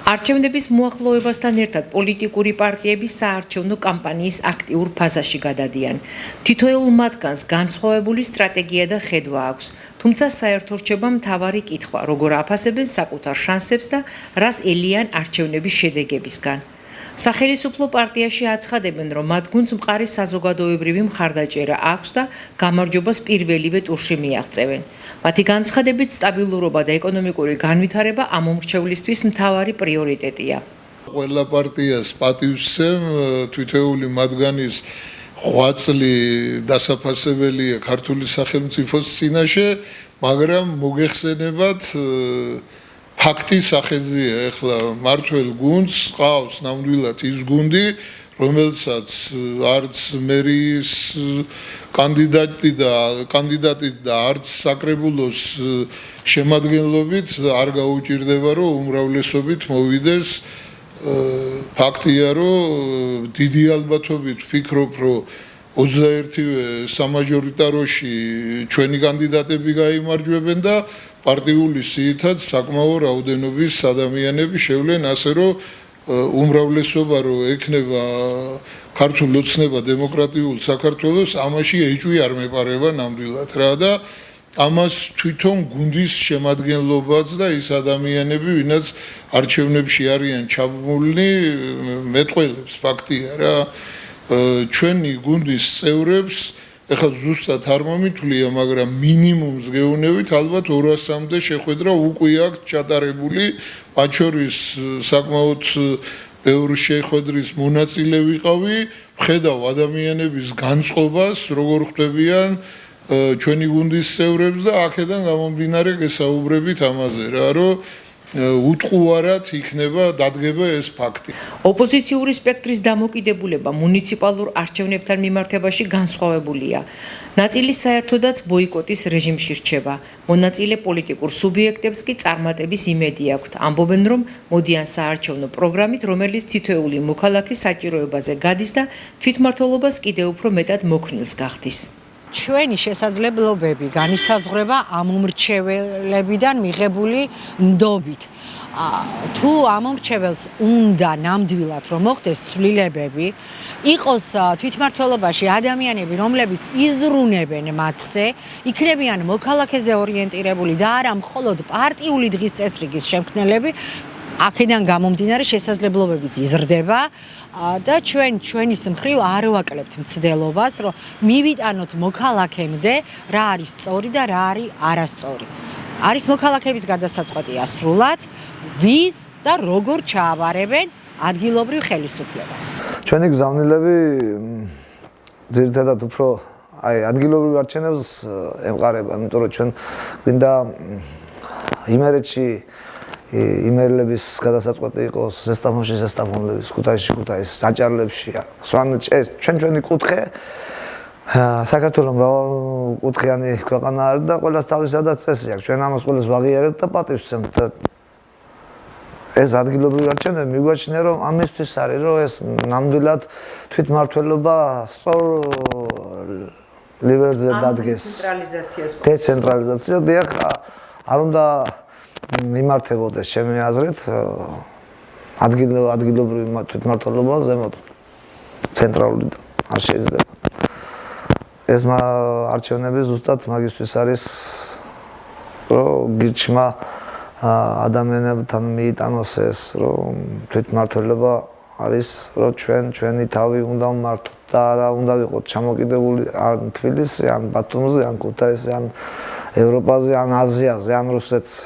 არჩევნების მოახლოებასთან ერთად პოლიტიკური პარტიები საარჩევნო კამპანიის აქტიურ ფაზაში გადადიან. თითოეულ მათგანს განსხვავებული სტრატეგია და ხედვა აქვს, თუმცა საერთო რჩება მთავარი კითხვა, როგორ აფასებენ საკუთარ შანსებს და რას ელიან არჩევნების შედეგებისგან. სახელისუფლო პარტიაში აცხადებენ, რომ მათ გუნდს მყარი საზოგადოებრივი მხარდაჭერა აქვს და გამარჯვებას პირველივე ტურში მიაღწევენ. მათი განცხადებით, სტაბილურობა და ეკონომიკური განვითარება ამ მომრჩევლისთვის მთავარი პრიორიტეტია. ყველა პარტიას პატივსცემ თითოეული მათგანის ღვაწლი დასაფასებელია ქართული სახელმწიფოს წინაშე, მაგრამ მოგეხსენებათ ფაქტის სახეზეა ეხლა მართველ გუნდს ყავს ნამდვილად ის გუნდი, რომელსაც არც მერის კანდიდატი და არც საკრებულოს შემადგენლობით არ გაუჭირდება, რომ უმრავლესობით მოვიდეს. ფაქტია, რომ დიდი ალბათობით ვფიქრობ, რომ 21-ვე სამაჟორიტაროში ჩვენი კანდიდატები გაიმარჯვებენ და პარტიული სიითად საკმაო რაოდენობის ადამიანები შევლენ, ასე რომ უმრავლესობა რო ექნება ქართულ ოცნება დემოკრატიულ საქართველოს, ამაში ეჭვი არ მეპარება ნამდვილად რა და ამას თვითონ გუნდის შემადგენლობაც და ის ადამიანები, ვინაც არჩევნებში არიან ჩაბმულნი, მეტყველებს ფაქტია რა. ჩვენი გუნდის წევრებს ეხლა ზუსტად არ მომითვლია, მაგრამ მინიმუმს გეუნებით ალბათ 200-მდე შეხვედრა უკვე აქვს ჩატარებული, მათ შორის საკმაოდ ბევრი შეხვედრის მონაწილე ვიყავი, ვხედავ ადამიანების განწყობას, როგორ ხვდებიან ჩვენი გუნდის წევრებს და აქედან გამომდინარე გესაუბრებით ამაზე რა, რომ უტყუარად იქნება დადგება ეს ფაქტი. ოპოზიციური სპექტრის დამოკიდებულება მუნიციპალურ არჩევნებთან მიმართებაში განსხვავებულია. ნაწილი საერთოდაც ბოიკოტის რეჟიმში რჩება. მონაწილე პოლიტიკურ სუბიექტებს კი წარმატების იმედი აქვთ. ამბობენ, რომ მოდიან საარჩევნო პროგრამით, რომელიც თითოეული მოქალაქის საჭიროებაზე გადის და თვითმმართველობას კიდევ უფრო მეტად მოქნილს გახდის. ჩვენი შესაძლებლობები განისაზღვრება ამ მომრჩეველებიდან მიღებული ნდობით. თუ ამ მომრჩეველს უნდა ნამდვილად რომ მოხდეს ცვლილებები, იყოს თვითმმართველობაში ადამიანები, რომლებიც იზრუნებენ მათზე, იქნებიან მოქალაქეზე ორიენტირებული და არა მხოლოდ პარტიული დღის წესრიგის შემქმნელები, აქედან გამომდინარე შესაძლებლობებიც იზრდება. და ჩვენის მხრივ არ ვაკლებთ მცდელობას, რომ მივიტანოთ მოქალაქემდე რა არის სწორი და რა არის არასწორი. არის მოქალაქეების გადასაწყვეტია სრულად, ვის და როგორ ჩააბარებენ ადგილობრივ ხელისუფლებას. ჩვენი გზავნილები ძირითადად უფრო ადგილობრივ არჩევნებს ემყარება, იმიტომ რომ ჩვენ გვინდა იმერეთში იმერლების გადასაწყვეტი იყოს ზესტაფონში ზესტაფონლების, ქუთაისში საჭარლებში. ჩვენი კუთხე საქართველოს მრავალკუთხიანი ქვეყანა არის და ყველას თავისადაც წესი აქვს. ჩვენ ამას ყველას ვაღიარებთ და პატივს ვცემთ. ეს ადგილობრივი არჩევნები მიგვაჩნია, რომ ამისთვის არის, რომ ეს ნამდვილად თვითმმართველობა სწორ ლივერზე დადგეს. დეცენტრალიზაცია. დიახ, არ უნდა მიმართებოდეს ჩემი აზრით ადგილობრივი თვითმმართველობა ზემოთ ცენტრალური არ შეიძლება. ეს არჩევნები ზუსტად მაგისთვის არის, რომ გიჩმა ადამიანებთან მიიტანოს ეს, რომ თვითმმართველობა არის, რომ ჩვენი თავი უნდა ვმართოთ და არა უნდა ვიყოთ ჩამოკიდებული ან თბილისში, ან ბათუმზე, ან ქუთაისში, ან ევროპაზე, ან აზიაზე, ან რუსეთში.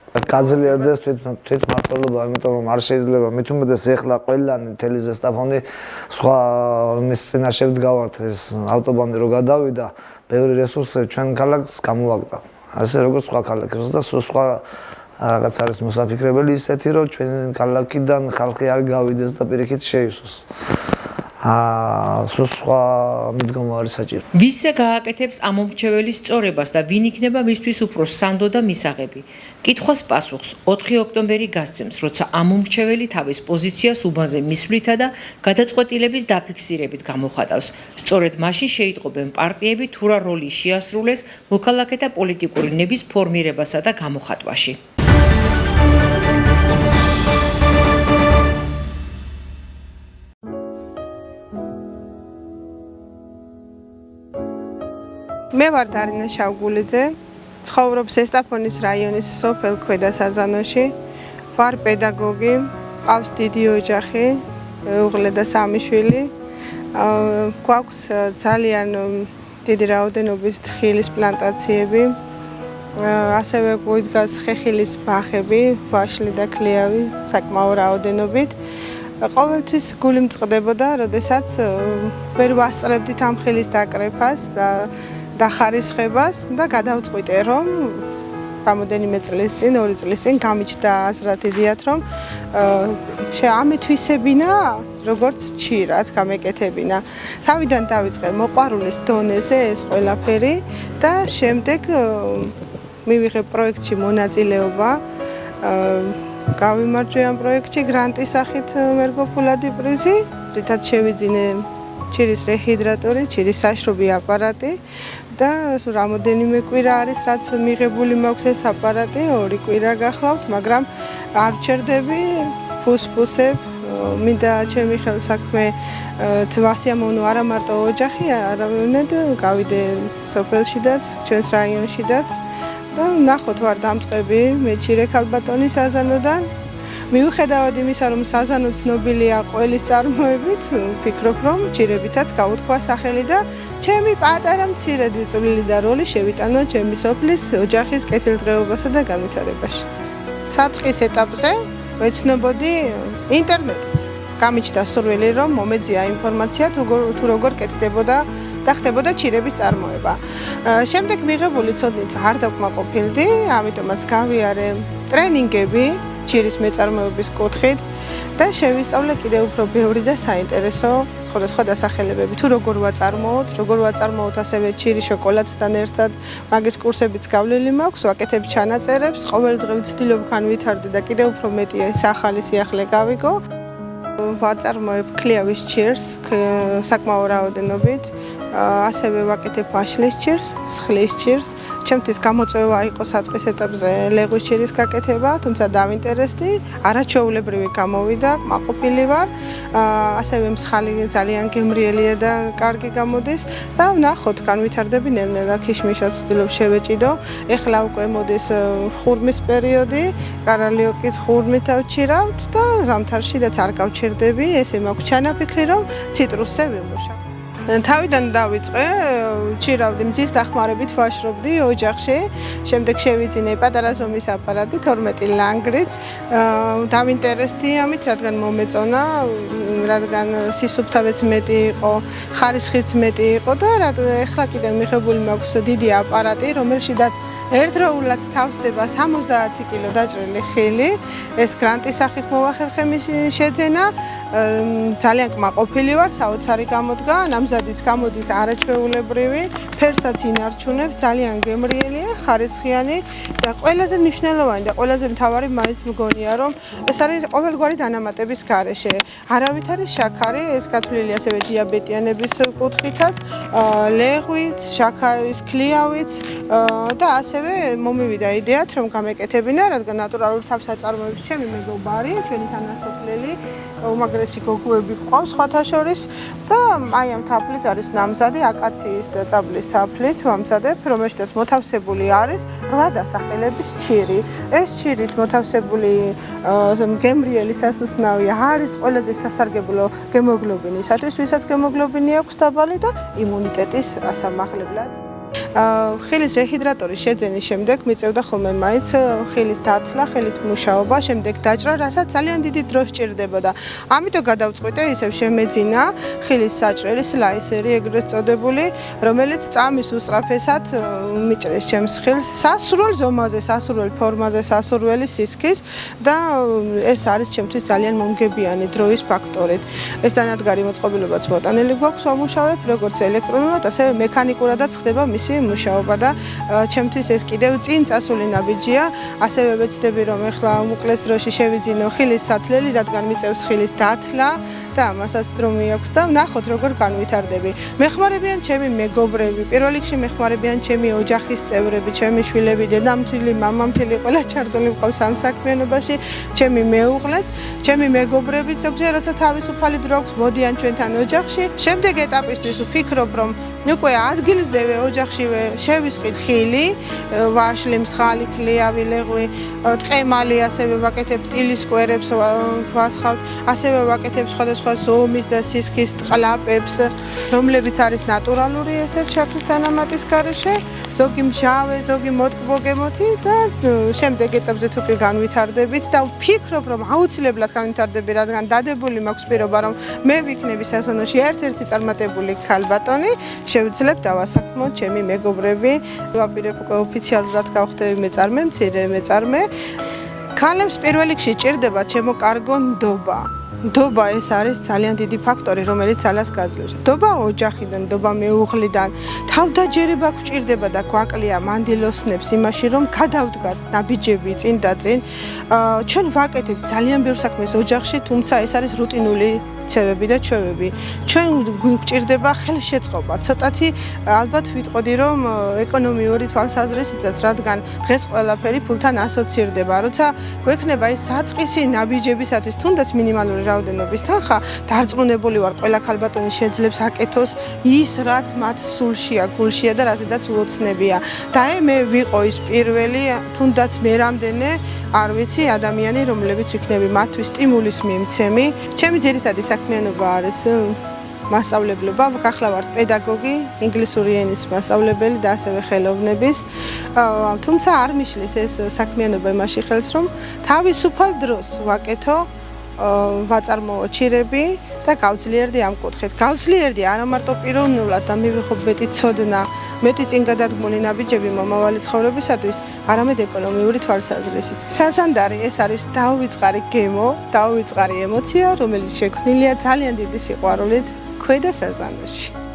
გაძლიერდეს თვითმმართველობა, იმიტომ რომ არ შეიძლება მით უმეტეს ეხლა ყველანი მთელი ზესტაფონი სხვა მის წინაშე ვდგავართ ეს ავტობანი რო გადავიდა, ბევრი რესურსები ჩვენ ქალაქს გამოაგდა. ასე როგორც სხვა ქალაქებს და სხვა რაღაც არის მოსაფიქრებელი ისეთი, რომ ჩვენ ქალაქიდან ხალხი არ გავიდეს და პირიქით შეისოს. სხვა მიდგომა არის საჭირო. ვისზე გააკეთებს ამ მომრჩეველის სწორებას და ვინ იქნება მისთვის უფრო სანდო და მისაღები? კითხვას პასუხს 4 ოქტომბერი გასცემს, როცა ამ მომრჩეველი თავის პოზიციას უბანზე მისვლითა და გადაწყვეტილების დაფიქსირებით გამოხატავს. სწორედ მაშინ შეიტყობენ პარტიები თუ რა როლი შეასრულეს მოქალაქეთა პოლიტიკური ნების ფორმირებასა და გამოხატვაში. ვარ დარინა შავგულიძე, ცხოვრობ ზესტაფონის რაიონის სოფელ ქვედა საზანოში, ვარ პედაგოგი, ყავს დიდი ოჯახი, მეუღლე და სამი შვილი. გვაქვს ძალიან დიდი რაოდენობით თხილის პლანტაციები, ასევე გვიდგას ხეხილის ბაღები, ვაშლი და ქლიავი საკმაო რაოდენობით. ყოველთვის გული მწყდებოდა, როდესაც ვერ ვასწრებდით ამ ხილის დაკრეფას და ხარისხებას და გადავწყვიტე, რომ რამოდენიმე წლის წინ, 2 წლის წინ გამიჩნდა აზრად იდეათ, რომ ამეთვისებინა, როგორც ჩირად გამეკეთებინა. თავიდან დავიწყე მოყვარულის დონეზე ეს ყველაფერი და შემდეგ მივიღე პროექტში მონაწილეობა. გავიმარჯვე ამ პროექტში გრანტის სახით მერგო ფულადი პრიზი, რითაც შევიძინე ჩირის რეჰიდრატორი, ჩირის საშრობი აპარატი და რამოდენიმე კვირა არის, რაც მიღებული მაქვს ეს აპარატი, 2 კვირა გახლავთ, მაგრამ არ ვჩერდები, ფუსფუსებ, მინდა ჩემი ხელსაქმე ვასიამოვნო არა მარტო ოჯახი, არამედ გავიდე სოფელშიდაც, ჩვენს რაიონშიდაც და ნახოთ ვარ დამწყები მე ჩირე ქალბატონის საზანოდან. მიუხედავად იმისა, რომ საზანო ცნობილია ყველის წარმოებით, ვფიქრობ, რომ ჩირებითაც გაუთქვა სახელი და ჩემი პატარა მცირედი წვლილი და როლი შევიტანო ჩემი სოფლის ოჯახის კეთილდღეობასა და განვითარებაში. საწყის ეტაპზე ვეცნობოდი ინტერნეტით. გამიჩნდა სურვილი, რომ მომეძია ინფორმაცია თუ როგორ კეთდებოდა და ხდებოდა ჩირების წარმოება. შემდეგ მიღებული ცოდნით არ დაკმაყოფილდი, ამიტომაც გავიარე ტრენინგები ჩირის მეწარმოების კუთხით და შევისწავლე კიდევ უფრო ბევრი და საინტერესო სხვადასხვა დასახელებები. თუ როგორ ვაწარმოოთ ასევე ჩირის შოკოლადთან ერთად, მაგის კურსებიც გავლილი მაქვს, ვაკეთებ ჩანაწერებს, ყოველდღე ვცდილობ განვითარდე და კიდევ უფრო მეტი ეს ახალი სიახლე გავიგო. ვაწარმოებ ქლიავის ჩირს, საკმაო რაოდენობით. ასევე ვაკეთებ ვაშლის ჩირს, სხლის ჩირს. ჩემთვის გამოწვევა იყო საწყის ეტაპზე ლეღვის ჩირის გაკეთება, თუმცა დავინტერესდი, არაჩვეულებრივი გამოვიდა, კმაყოფილი ვარ. ასევე მსხალი ძალიან გემრიელია და კარგი გამოდის და ვნახოთ, განვითარდები ნელ-ნელა ქიშმიშად ვცდილობ შევეჭიდო. ეხლა უკვე მოდის ხურმის პერიოდი, კარალიოკით ხურმით ავჩირავთ და ზამთარშიდაც არ გავჩერდები, ესე მაქვს ჩანაფიქრი, რომ ციტრუსზე ვიმუშავ. თავიდან დავიწყე, ჩირავდი მზის დახმარებით ვაშრობდი ოჯახში, შემდეგ შევიძინე პატარა ზომის აპარატი 12 ლანგრით. დავინტერესდი ამით, რადგან მომეწონა, რადგან სისუფთავეც მეტი იყო, ხარისხიც მეტი იყო და ეხლა კიდევ მიღებული მაქვს დიდი აპარატი, რომელშიდაც ერთდროულად თავსდება 70 კილო დაჭრილი ხილი. ეს გრანტის სახით მოვახერხე მისი შეძენა. ძალიან კმაყოფილი ვარ, საოცარი გამოდგა, ნამზადიც გამოდის არაჩვეულებრივი, ფერსაც ინარჩუნებს, ძალიან გემრიელია, ხარისხიანი და ყველაზე მნიშვნელოვანი და ყველაზე მთავარი მაინც მგონია, რომ ეს არის ყოველგვარი დანამატების გარეშე. არავით არის შაქარი, ეს გათვლილი ასევე დიაბეტიანების კუთხითაც, ლეღვით, შაქარის ქლიავით და ასევე მომივიდა იდეათ, რომ გამეკეთებინა, რადგან ნატურალური თავსაწარმოების ჩემი მეგობარი, ჩვენი თანასოფლელი უმაგრესი გოგოები ყავს სხვათა შორის და აი ამ თაფლით არის ნამზადი აკაციის და წაბლის თაფლით ვამზადებ, რომელშიც მოთავსებული არის 8 დასახელების ჩირი. ეს ჩირით მოთავსებული გემრიელი სასუსტნავი არის ყველაზე სასარგებლო გემოგლობინისათვის, ვისაც გემოგლობინი აქვს დაბალი და იმუნიტეტის ასამაღლებლად. ხილის რეჰიდრატორის შეძენის შემდეგ მიწევდა ხოლმე მაინც ხილის დათლა, ხილით მუშაობა, შემდეგ დაჭრა, რასაც ძალიან დიდი დრო სჭირდებოდა. ამიტომ გადავწყვიტე ისევ შემეძინა ხილის საჭრელი სლაისერი ეგრეთ წოდებული, რომელიც წამის უსწრაფესად მიჭრის ჩემს ხილს სასურველ ზომაზე, სასურველ ფორმაზე, სასურველი სისქის და ეს არის ჩემთვის ძალიან მომგებიანი დროის ფაქტორით. ეს დანადგარი მოწყობილობაც მოტანილი გვაქვს ვამუშავებ, როგორც ელექტრონულად, ასევე მექანიკურადაც ხდება მისი მუშაობა და ჩემთვის ეს კიდევ წინ წასული ნაბიჯია. ასევე ვეცდები, რომ ეხლა უმოკლეს დროში შევიძინო ხილის სათლელი, რადგან მიწევს ხილის დათლა და ამასაც დრო მიაქვს და ნახოთ როგორ განვითარდები. მეხმარებიან ჩემი მეგობრები, პირველ რიგში მეხმარებიან ჩემი ოჯახის წევრები, ჩემი შვილები, დედამთილი, მამამთილი, ყველა ჩართული მყავს ამ საქმიანობაში, ჩემი მეუღლეც, ჩემი მეგობრები, ზოგჯერ როცა თავისუფალი დრო აქვს, მოდიან ჩვენთან ოჯახში. შემდეგ ეტაპისთვის ვფიქრობ, რომ უკვე ადგილზევე ოჯახშივე შევისყიდ ხილი, ვაშლი, მსხალი, ქლიავი, ლეღვი, ტყემალი, ასევე ვაკეთებ ტილის კვერებს, ვასხავთ, ასევე ვაკეთებ სხვადასხვა ზომის და სისქის ტყლაპებს, რომლებიც არის ნატურალური ესეთ შაქრის დანამატის გარეშე, ზოგი მჟავე, ზოგი მოტკბოგემოთი და შემდეგ ეტაპზე თუ კი განვითარდებით და ვფიქრობ, რომ აუცილებლად განვითარდები, რადგან დადებული მაქვს პირობა, რომ მე ვიქნები სასანოში ერთ-ერთი წარმატებული ქალბატონი, შევძლებ დავასაქმოთ ჩემი მეგობრები, ვაპირებ ოფიციალურად გავხდები მეწარმე, მცირე მეწარმე. ქალებს პირველ რიგში ჭირდება ჩემო კარგო ნდობა. ნდობა ეს არის ძალიან დიდი ფაქტორი, რომელიც ძალას გაძლევს. ნდობა ოჯახიდან, ნდობა მეუღლიდან, თავდაჯერება გვჭირდება და გვაკლია მანდილოსნებს იმაში, რომ გადავდგათ ნაბიჯები წინ და წინ. ჩვენ ვაკეთებთ ძალიან ბევრ საქმეს ოჯახში, თუმცა ეს არის რუტინული ცევები და ჩვევები. ჩვენ გვჭირდება ხელშეწყობა. ცოტათი ალბათ ვიტყოდი, რომ ეკონომიური თვალსაზრისითაც, რადგან დღეს ყველაფერი ფულთან ასოცირდება. როცა გვექნება ეს საწყისი ნაბიჯებისათვის, თუნდაც მინიმალური რაოდენობის თანხა, დარწმუნებული ვარ, ყველა ქალბატონი შეძლებს აკეთოს ის, რაც მათ სულშია, გულშია და რაზედაც უოცნებია. და მე ვიყო ის პირველი, თუნდაც მე რამდენე არ ვიცი ადამიანი, რომლებიც ვიქნები მათთვის სტიმულის მიმცემი. ჩემი ძირითადი საქმიანობა არის მასწავლებლობა, ახლა ვარ პედაგოგი, ინგლისური ენის მასწავლებელი და ასევე ხელოვნების. თუმცა არ მიშლის ეს საქმიანობა იმაში ხელს, რომ თავისუფალ დროს ვაკეთო, ვაწარმოო ჩირები და გავძლიერდი ამ კუთხით. გავძლიერდი არა მარტო პიროვნულად და მივიღო მეტი ცოდნა, მეტი წინ გადადგმული ნაბიჯები მომავალი ცხოვრებისათვის, არამედ ეკონომიური თვალსაზრისით. საზანდარი ეს არის დაუვიწყარი გემო, დაუვიწყარი ემოცია, რომელიც შექმნილია ძალიან დიდი სიყვარულით ქვედა საზანოში.